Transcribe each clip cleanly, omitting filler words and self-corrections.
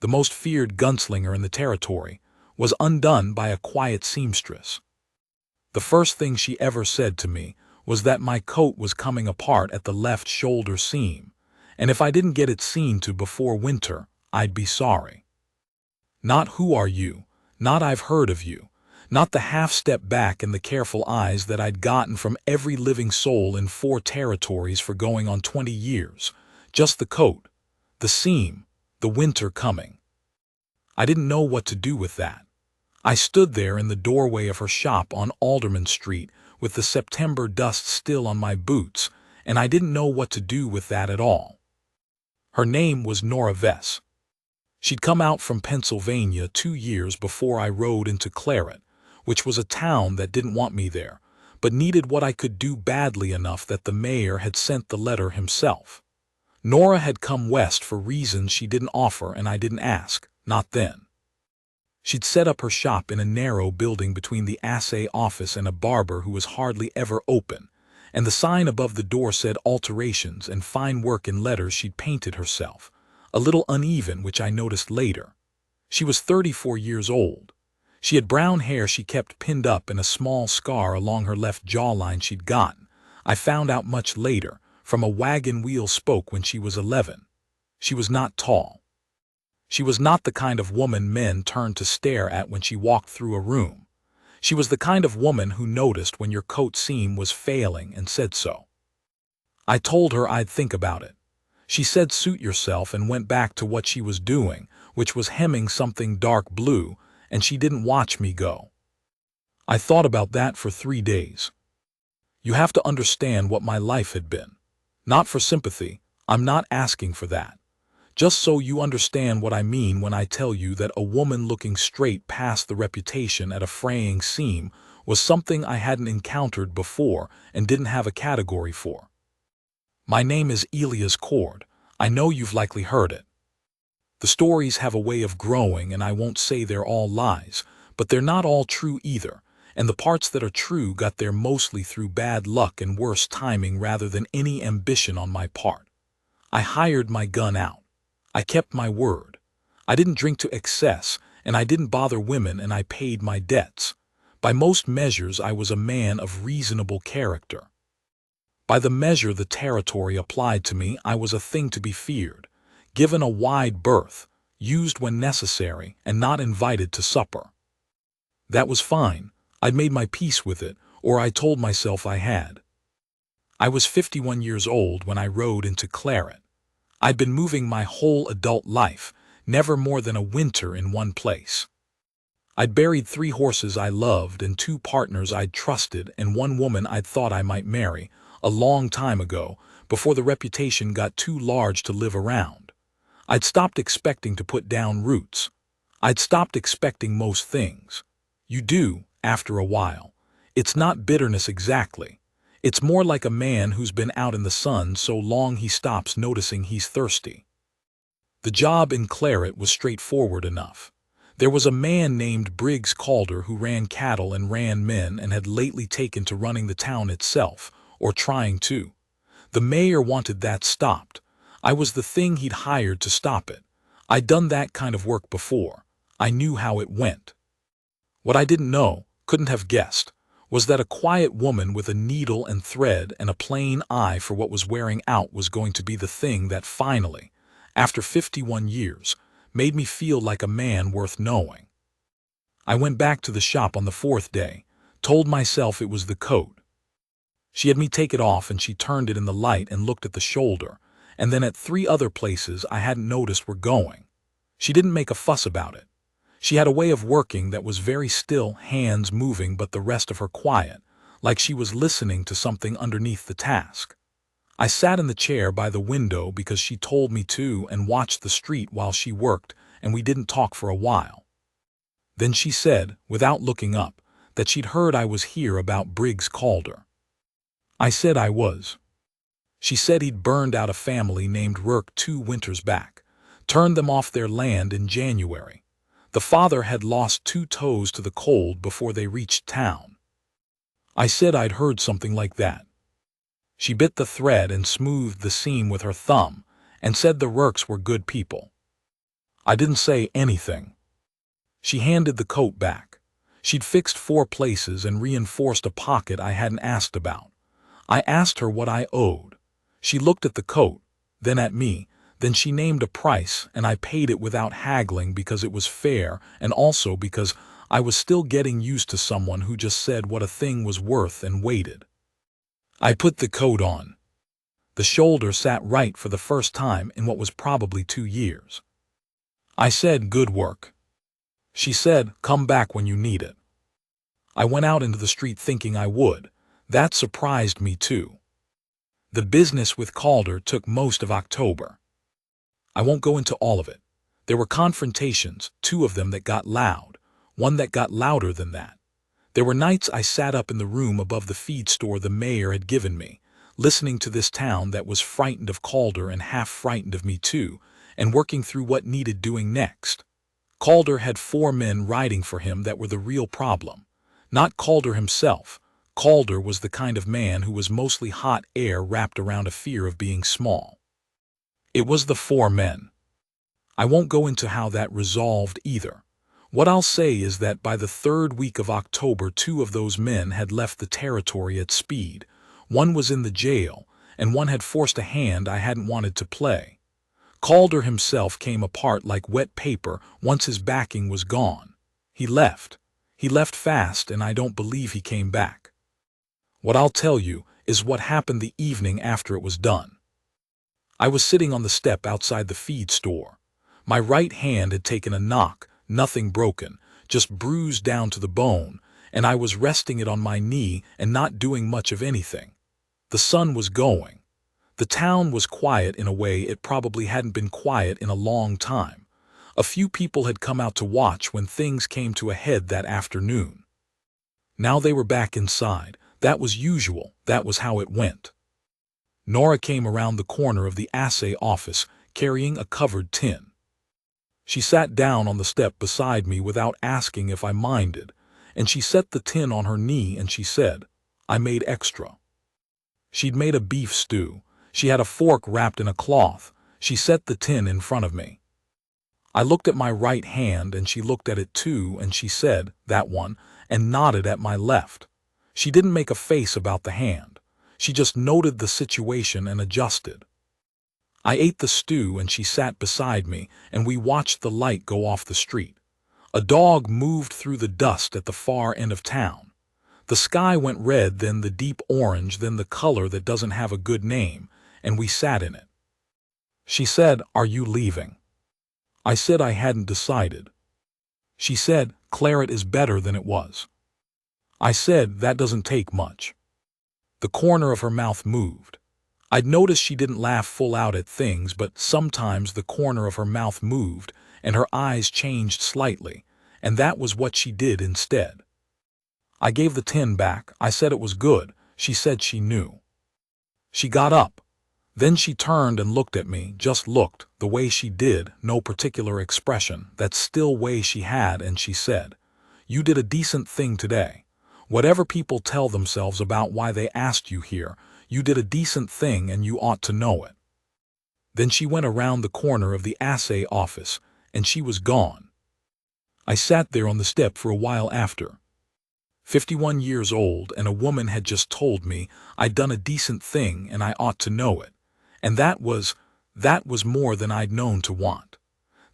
the most feared gunslinger in the territory, was undone by a quiet seamstress. The first thing she ever said to me was that my coat was coming apart at the left shoulder seam, and if I didn't get it seen to before winter, I'd be sorry. Not "who are you?" Not "I've heard of you." Not the half-step back and the careful eyes that I'd gotten from every living soul in 4 territories for going on 20 years. Just the coat, the seam, the winter coming. I didn't know what to do with that. I stood there in the doorway of her shop on Alderman Street with the September dust still on my boots, and I didn't know what to do with that at all. Her name was Nora Vess. She'd come out from Pennsylvania 2 years before I rode into Claret, which was a town that didn't want me there, but needed what I could do badly enough that the mayor had sent the letter himself. Nora had come west for reasons she didn't offer, and I didn't ask, not then. She'd set up her shop in a narrow building between the assay office and a barber who was hardly ever open, and the sign above the door said alterations and fine work in letters she'd painted herself, a little uneven, which I noticed later. She was 34 years old. She had brown hair she kept pinned up and a small scar along her left jawline she'd gotten, I found out much later, from a wagon wheel spoke when she was 11. She was not tall. She was not the kind of woman men turned to stare at when she walked through a room. She was the kind of woman who noticed when your coat seam was failing and said so. I told her I'd think about it. She said suit yourself and went back to what she was doing, which was hemming something dark blue, and she didn't watch me go. I thought about that for 3 days. You have to understand what my life had been. Not for sympathy, I'm not asking for that. Just so you understand what I mean when I tell you that a woman looking straight past the reputation at a fraying seam was something I hadn't encountered before and didn't have a category for. My name is Elias Cord. I know you've likely heard it. The stories have a way of growing, and I won't say they're all lies, but they're not all true either, and the parts that are true got there mostly through bad luck and worse timing rather than any ambition on my part. I hired my gun out. I kept my word. I didn't drink to excess, and I didn't bother women, and I paid my debts. By most measures, I was a man of reasonable character. By the measure the territory applied to me, I was a thing to be feared, given a wide berth, used when necessary, and not invited to supper. That was fine. I'd made my peace with it, or I told myself I had. I was 51 years old when I rode into Claret. I'd been moving my whole adult life, never more than a winter in one place. I'd buried 3 horses I loved and 2 partners I'd trusted and 1 woman I'd thought I might marry, a long time ago, before the reputation got too large to live around. I'd stopped expecting to put down roots. I'd stopped expecting most things. You do, after a while. It's not bitterness exactly. It's more like a man who's been out in the sun so long he stops noticing he's thirsty. The job in Claret was straightforward enough. There was a man named Briggs Calder who ran cattle and ran men and had lately taken to running the town itself, or trying to. The mayor wanted that stopped. I was the thing he'd hired to stop it. I'd done that kind of work before. I knew how it went. What I didn't know, couldn't have guessed, was that a quiet woman with a needle and thread and a plain eye for what was wearing out was going to be the thing that finally, after 51 years, made me feel like a man worth knowing. I went back to the shop on the 4th day, told myself it was the coat. She had me take it off and she turned it in the light and looked at the shoulder, and then at 3 other places I hadn't noticed were going. She didn't make a fuss about it. She had a way of working that was very still, hands moving but the rest of her quiet, like she was listening to something underneath the task. I sat in the chair by the window because she told me to and watched the street while she worked, and we didn't talk for a while. Then she said, without looking up, that she'd heard I was here about Briggs Calder. I said I was. She said he'd burned out a family named Rourke 2 winters back, turned them off their land in January. The father had lost 2 toes to the cold before they reached town. I said I'd heard something like that. She bit the thread and smoothed the seam with her thumb and said the Rourkes were good people. I didn't say anything. She handed the coat back. She'd fixed 4 places and reinforced a pocket I hadn't asked about. I asked her what I owed. She looked at the coat, then at me, then she named a price, and I paid it without haggling because it was fair and also because I was still getting used to someone who just said what a thing was worth and waited. I put the coat on. The shoulder sat right for the first time in what was probably 2 years. I said, "Good work." She said, "Come back when you need it." I went out into the street thinking I would. That surprised me too. The business with Calder took most of October. I won't go into all of it. There were confrontations, 2 of them that got loud, one that got louder than that. There were nights I sat up in the room above the feed store the mayor had given me, listening to this town that was frightened of Calder and half frightened of me too, and working through what needed doing next. Calder had 4 men riding for him that were the real problem. Not Calder himself. Calder was the kind of man who was mostly hot air wrapped around a fear of being small. It was the 4 men. I won't go into how that resolved either. What I'll say is that by the 3rd week of October 2 of those men had left the territory at speed. One was in the jail, and one had forced a hand I hadn't wanted to play. Calder himself came apart like wet paper once his backing was gone. He left. He left fast, and I don't believe he came back. What I'll tell you is what happened the evening after it was done. I was sitting on the step outside the feed store. My right hand had taken a knock, nothing broken, just bruised down to the bone, and I was resting it on my knee and not doing much of anything. The sun was going. The town was quiet in a way it probably hadn't been quiet in a long time. A few people had come out to watch when things came to a head that afternoon. Now they were back inside. That was usual. That was how it went. Nora came around the corner of the assay office, carrying a covered tin. She sat down on the step beside me without asking if I minded, and she set the tin on her knee and she said, "I made extra." She'd made a beef stew. She had a fork wrapped in a cloth. She set the tin in front of me. I looked at my right hand and she looked at it too, and she said, "That one," and nodded at my left. She didn't make a face about the hand. She just noted the situation and adjusted. I ate the stew and she sat beside me, and we watched the light go off the street. A dog moved through the dust at the far end of town. The sky went red, then the deep orange, then the color that doesn't have a good name, and we sat in it. She said, "Are you leaving?" I said I hadn't decided. She said, "Claret is better than it was." I said, "That doesn't take much." The corner of her mouth moved. I'd noticed she didn't laugh full out at things, but sometimes the corner of her mouth moved, and her eyes changed slightly, and that was what she did instead. I gave the tin back. I said it was good. She said she knew. She got up. Then she turned and looked at me, just looked, the way she did, no particular expression, that still way she had, and she said, "You did a decent thing today. Whatever people tell themselves about why they asked you here, you did a decent thing and you ought to know it." Then she went around the corner of the assay office, and she was gone. I sat there on the step for a while after. 51 years old, and a woman had just told me I'd done a decent thing and I ought to know it. And that was more than I'd known to want.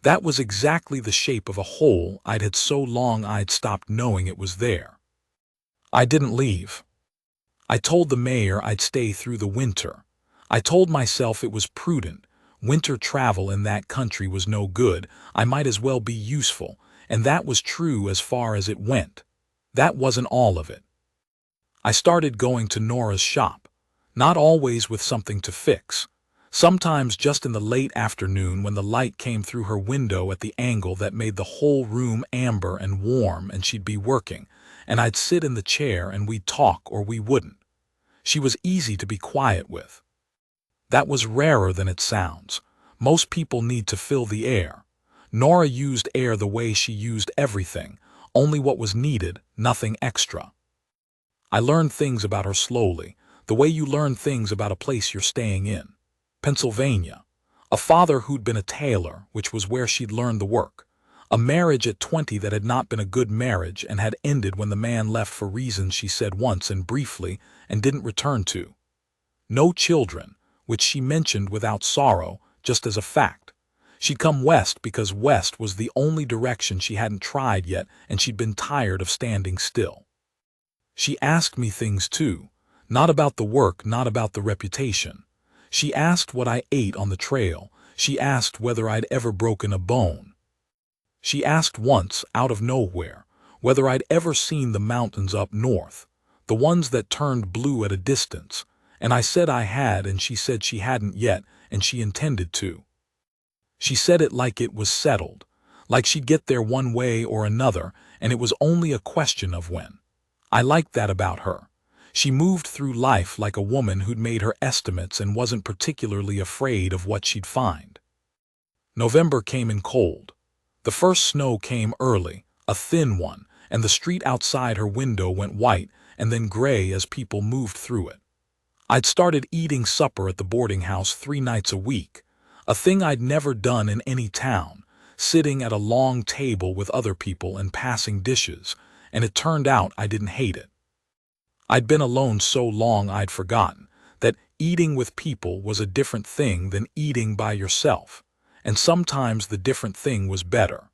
That was exactly the shape of a hole I'd had so long I'd stopped knowing it was there. I didn't leave. I told the mayor I'd stay through the winter. I told myself it was prudent. Winter travel in that country was no good. I might as well be useful, and that was true as far as it went. That wasn't all of it. I started going to Nora's shop, not always with something to fix. Sometimes just in the late afternoon when the light came through her window at the angle that made the whole room amber and warm, and she'd be working, and I'd sit in the chair and we'd talk or we wouldn't. She was easy to be quiet with. That was rarer than it sounds. Most people need to fill the air. Nora used air the way she used everything, only what was needed, nothing extra. I learned things about her slowly, the way you learn things about a place you're staying in. Pennsylvania. A father who'd been a tailor, which was where she'd learned the work. A marriage at 20 that had not been a good marriage and had ended when the man left for reasons she said once and briefly and didn't return to. No children, which she mentioned without sorrow, just as a fact. She'd come west because west was the only direction she hadn't tried yet, and she'd been tired of standing still. She asked me things too, not about the work, not about the reputation. She asked what I ate on the trail. She asked whether I'd ever broken a bone. She asked once, out of nowhere, whether I'd ever seen the mountains up north, the ones that turned blue at a distance, and I said I had, and she said she hadn't yet, and she intended to. She said it like it was settled, like she'd get there one way or another, and it was only a question of when. I liked that about her. She moved through life like a woman who'd made her estimates and wasn't particularly afraid of what she'd find. November came in cold. The first snow came early, a thin one, and the street outside her window went white and then gray as people moved through it. I'd started eating supper at the boarding house 3 nights a week, a thing I'd never done in any town, sitting at a long table with other people and passing dishes, and it turned out I didn't hate it. I'd been alone so long I'd forgotten that eating with people was a different thing than eating by yourself, and sometimes the different thing was better.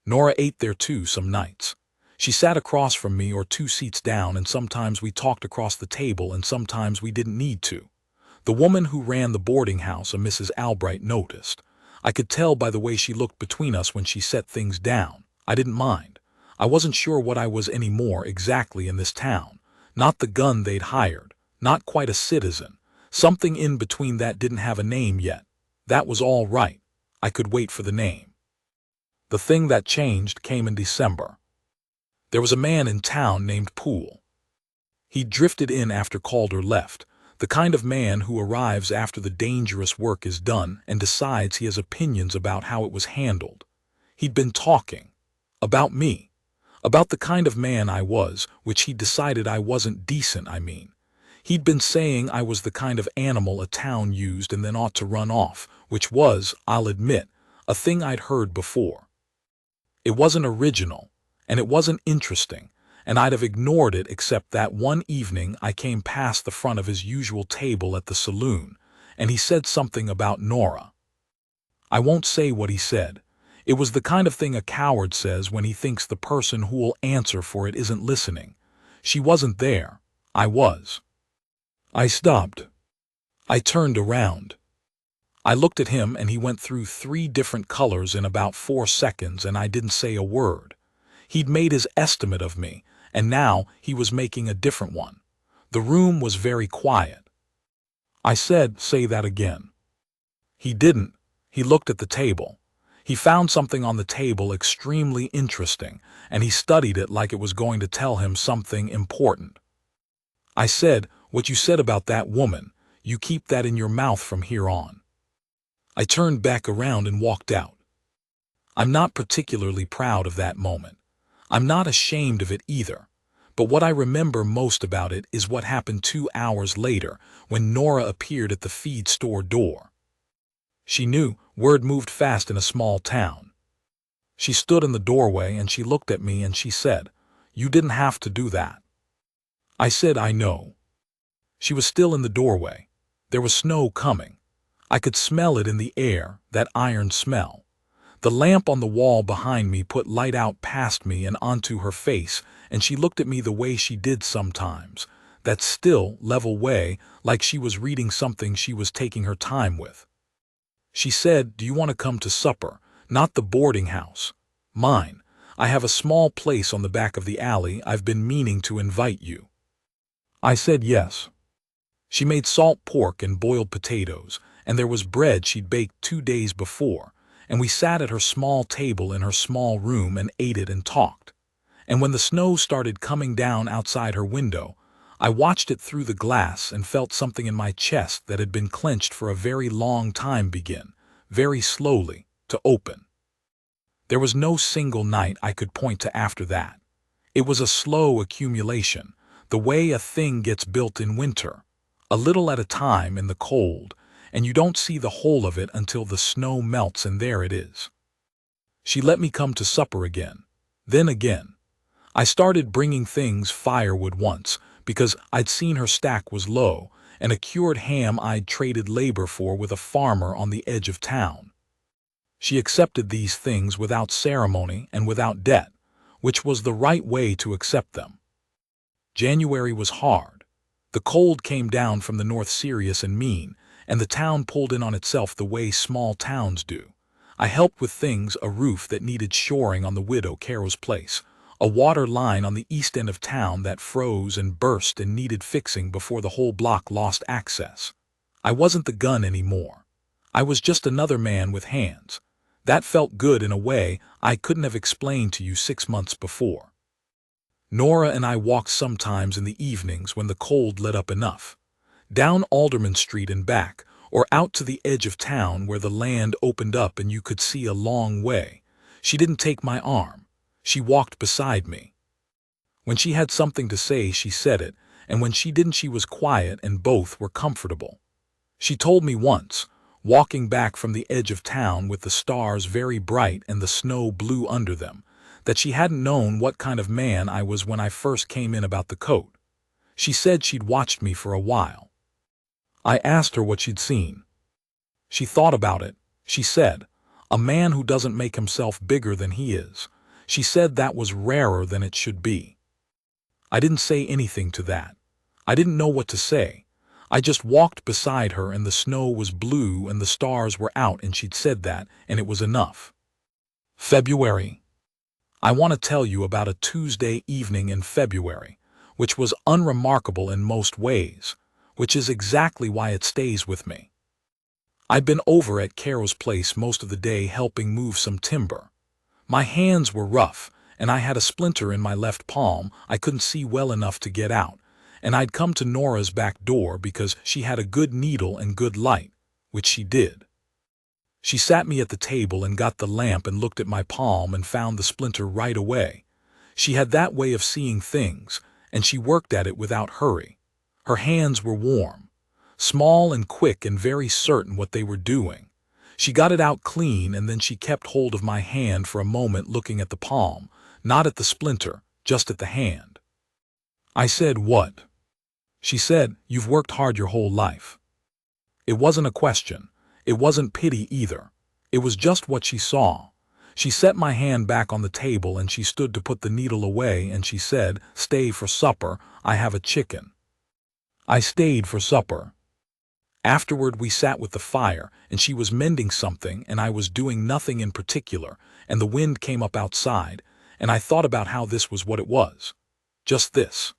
Nora ate there too some nights. She sat across from me or 2 seats down, and sometimes we talked across the table and sometimes we didn't need to. The woman who ran the boarding house, a Mrs. Albright, noticed. I could tell by the way she looked between us when she set things down. I didn't mind. I wasn't sure what I was anymore exactly in this town. Not the gun they'd hired, not quite a citizen. Something in between that didn't have a name yet. That was all right. I could wait for the name. The thing that changed came in December. There was a man in town named Poole. He drifted in after Calder left, the kind of man who arrives after the dangerous work is done and decides he has opinions about how it was handled. He'd been talking. About me. About the kind of man I was, which he decided I wasn't decent, I mean. He'd been saying I was the kind of animal a town used and then ought to run off, which was, I'll admit, a thing I'd heard before. It wasn't original, and it wasn't interesting, and I'd have ignored it except that one evening I came past the front of his usual table at the saloon, and he said something about Nora. I won't say what he said. It was the kind of thing a coward says when he thinks the person who will answer for it isn't listening. She wasn't there. I was. I stopped. I turned around. I looked at him and he went through 3 different colors in about 4 seconds and I didn't say a word. He'd made his estimate of me, and now he was making a different one. The room was very quiet. I said, "Say that again." He didn't. He looked at the table. He found something on the table extremely interesting, and he studied it like it was going to tell him something important. I said, "What you said about that woman, you keep that in your mouth from here on." I turned back around and walked out. I'm not particularly proud of that moment. I'm not ashamed of it either. But what I remember most about it is what happened 2 hours later when Nora appeared at the feed store door. She knew, word moved fast in a small town. She stood in the doorway and she looked at me and she said, "You didn't have to do that." I said, "I know." She was still in the doorway. There was snow coming. I could smell it in the air, that iron smell. The lamp on the wall behind me put light out past me and onto her face, and she looked at me the way she did sometimes, that still, level way, like she was reading something she was taking her time with. She said, "Do you want to come to supper? Not the boarding house. Mine. I have a small place on the back of the alley. I've been meaning to invite you." I said yes. She made salt pork and boiled potatoes, and there was bread she'd baked 2 days before, and we sat at her small table in her small room and ate it and talked. And when the snow started coming down outside her window, I watched it through the glass and felt something in my chest that had been clenched for a very long time begin, very slowly, to open. There was no single night I could point to after that. It was a slow accumulation, the way a thing gets built in winter, a little at a time in the cold, and you don't see the whole of it until the snow melts and there it is. She let me come to supper again. Then again. I started bringing things firewood once, because I'd seen her stack was low, and a cured ham I'd traded labor for with a farmer on the edge of town. She accepted these things without ceremony and without debt, which was the right way to accept them. January was hard. The cold came down from the north serious and mean, and the town pulled in on itself the way small towns do. I helped with things, a roof that needed shoring on the widow Carol's place, a water line on the east end of town that froze and burst and needed fixing before the whole block lost access. I wasn't the gun anymore. I was just another man with hands. That felt good in a way I couldn't have explained to you 6 months before. Nora and I walked sometimes in the evenings when the cold let up enough, down Alderman Street and back, or out to the edge of town where the land opened up and you could see a long way. She didn't take my arm. She walked beside me. When she had something to say, she said it, and when she didn't, she was quiet, and both were comfortable. She told me once, walking back from the edge of town with the stars very bright and the snow blue under them, that she hadn't known what kind of man I was when I first came in about the coat. She said she'd watched me for a while. I asked her what she'd seen. She thought about it. She said, "A man who doesn't make himself bigger than he is." She said that was rarer than it should be. I didn't say anything to that. I didn't know what to say. I just walked beside her, and the snow was blue and the stars were out, and she'd said that, and it was enough. February. I want to tell you about a Tuesday evening in February, which was unremarkable in most ways, which is exactly why it stays with me. I'd been over at Carol's place most of the day helping move some timber. My hands were rough, and I had a splinter in my left palm I couldn't see well enough to get out, and I'd come to Nora's back door because she had a good needle and good light, which she did. She sat me at the table and got the lamp and looked at my palm and found the splinter right away. She had that way of seeing things, and she worked at it without hurry. Her hands were warm, small and quick and very certain what they were doing. She got it out clean, and then she kept hold of my hand for a moment, looking at the palm, not at the splinter, just at the hand. I said, "What?" She said, "You've worked hard your whole life." It wasn't a question. It wasn't pity either. It was just what she saw. She set my hand back on the table and she stood to put the needle away, and she said, "Stay for supper. I have a chicken." I stayed for supper. Afterward we sat with the fire, and she was mending something and I was doing nothing in particular, and the wind came up outside, and I thought about how this was what it was. Just this.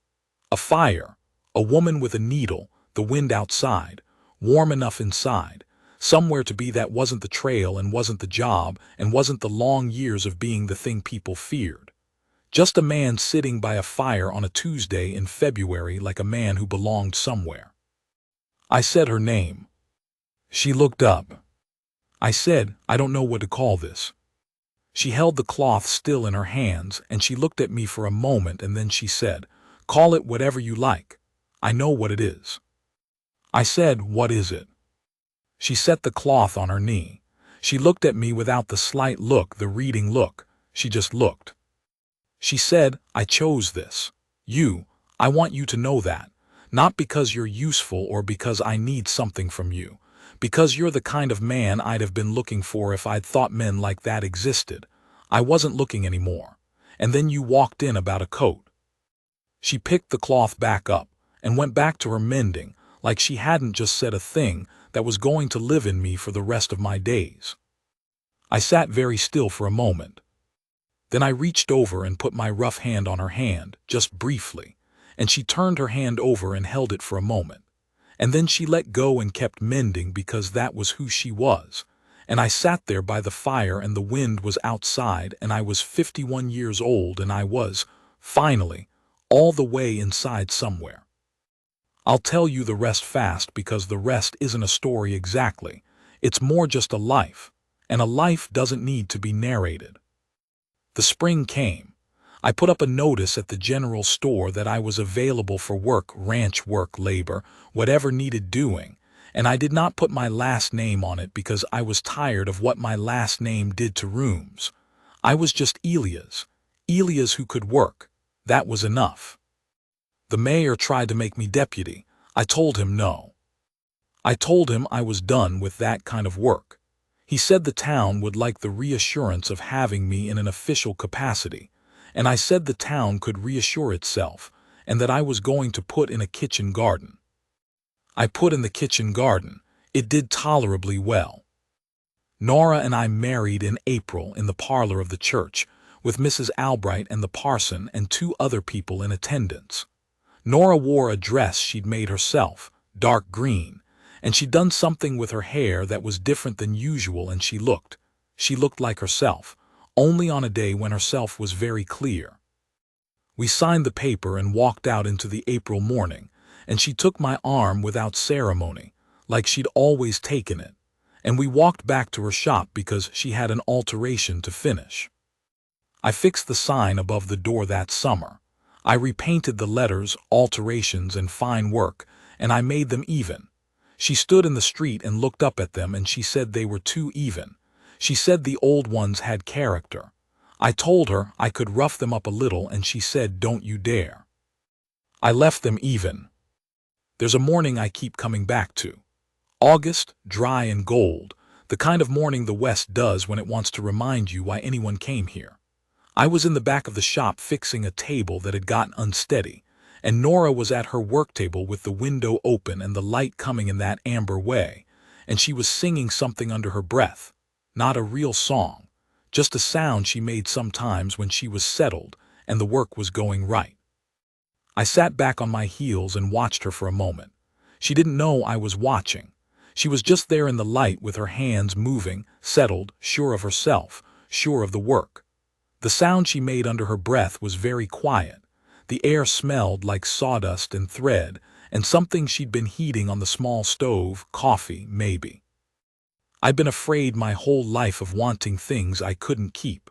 A fire, a woman with a needle, the wind outside, warm enough inside, somewhere to be that wasn't the trail and wasn't the job and wasn't the long years of being the thing people feared. Just a man sitting by a fire on a Tuesday in February like a man who belonged somewhere. I said her name. She looked up. I said, "I don't know what to call this." She held the cloth still in her hands, and she looked at me for a moment, and then she said, "Call it whatever you like. I know what it is." I said, "What is it?" She set the cloth on her knee. She looked at me without the slight look, the reading look. She just looked. She said, "I chose this. I want you to know that. Not because you're useful or because I need something from you. Because you're the kind of man I'd have been looking for if I'd thought men like that existed. I wasn't looking anymore. And then you walked in about a coat." She picked the cloth back up and went back to her mending, like she hadn't just said a thing that was going to live in me for the rest of my days. I sat very still for a moment. Then I reached over and put my rough hand on her hand, just briefly, and she turned her hand over and held it for a moment. And then she let go and kept mending because that was who she was. And I sat there by the fire, and the wind was outside, and I was 51 years old, and I was, finally, all the way inside somewhere. I'll tell you the rest fast, because the rest isn't a story exactly. It's more just a life, and a life doesn't need to be narrated. The spring came. I put up a notice at the general store that I was available for work, ranch work, labor, whatever needed doing, and I did not put my last name on it because I was tired of what my last name did to rooms. I was just Elias. Elias who could work. That was enough. The mayor tried to make me deputy. I told him no. I told him I was done with that kind of work. He said the town would like the reassurance of having me in an official capacity, and I said the town could reassure itself, and that I was going to put in a kitchen garden. I put in the kitchen garden. It did tolerably well. Nora and I married in April in the parlor of the church, with Mrs. Albright and the parson and 2 other people in attendance. Nora wore a dress she'd made herself, dark green, and she'd done something with her hair that was different than usual, and she looked like herself, only on a day when herself was very clear. We signed the paper and walked out into the April morning, and she took my arm without ceremony, like she'd always taken it, and we walked back to her shop because she had an alteration to finish. I fixed the sign above the door that summer. I repainted the letters, alterations, and fine work, and I made them even. She stood in the street and looked up at them, and she said they were too even. She said the old ones had character. I told her I could rough them up a little, and she said, "Don't you dare." I left them even. There's a morning I keep coming back to. August, dry and gold, the kind of morning the West does when it wants to remind you why anyone came here. I was in the back of the shop fixing a table that had gotten unsteady, and Nora was at her work table with the window open and the light coming in that amber way, and she was singing something under her breath. Not a real song, just a sound she made sometimes when she was settled and the work was going right. I sat back on my heels and watched her for a moment. She didn't know I was watching. She was just there in the light with her hands moving, settled, sure of herself, sure of the work. The sound she made under her breath was very quiet. The air smelled like sawdust and thread, and something she'd been heating on the small stove, coffee, maybe. I'd been afraid my whole life of wanting things I couldn't keep.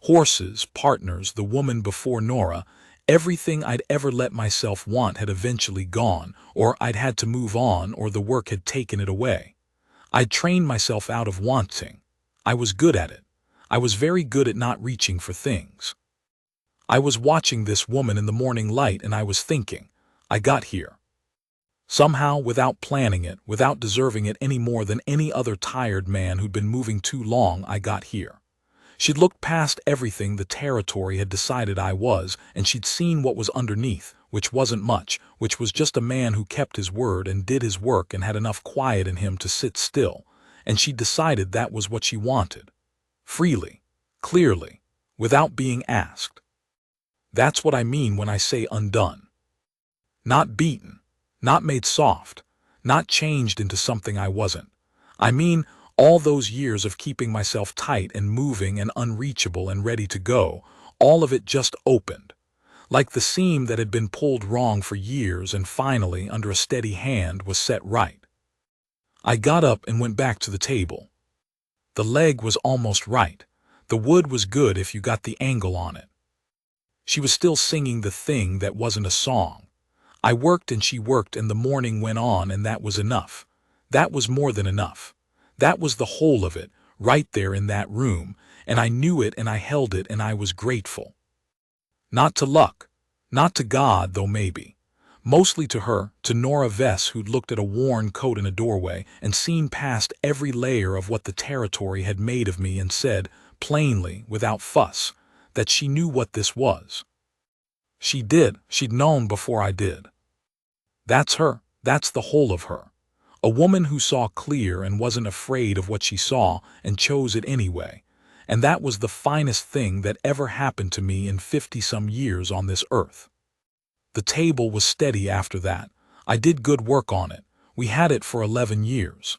Horses, partners, the woman before Nora, everything I'd ever let myself want had eventually gone, or I'd had to move on, or the work had taken it away. I'd trained myself out of wanting. I was good at it. I was very good at not reaching for things. I was watching this woman in the morning light, and I was thinking, I got here. Somehow, without planning it, without deserving it any more than any other tired man who'd been moving too long, I got here. She'd looked past everything the territory had decided I was, and she'd seen what was underneath, which wasn't much, which was just a man who kept his word and did his work and had enough quiet in him to sit still, and she'd decided that was what she wanted. Freely, clearly, without being asked. That's what I mean when I say undone. Not beaten, not made soft, not changed into something I wasn't. I mean, all those years of keeping myself tight and moving and unreachable and ready to go, all of it just opened. Like the seam that had been pulled wrong for years and finally, under a steady hand, was set right. I got up and went back to the table. The leg was almost right. The wood was good if you got the angle on it. She was still singing the thing that wasn't a song. I worked and she worked, and the morning went on, and that was enough. That was more than enough. That was the whole of it, right there in that room, and I knew it and I held it and I was grateful. Not to luck, not to God, though maybe. Mostly to her, to Nora Vess, who'd looked at a worn coat in a doorway and seen past every layer of what the territory had made of me and said, plainly, without fuss, that she knew what this was. She did. She'd known before I did. That's her. That's the whole of her. A woman who saw clear and wasn't afraid of what she saw and chose it anyway. And that was the finest thing that ever happened to me in 50-some years on this earth. The table was steady after that. I did good work on it. We had it for 11 years.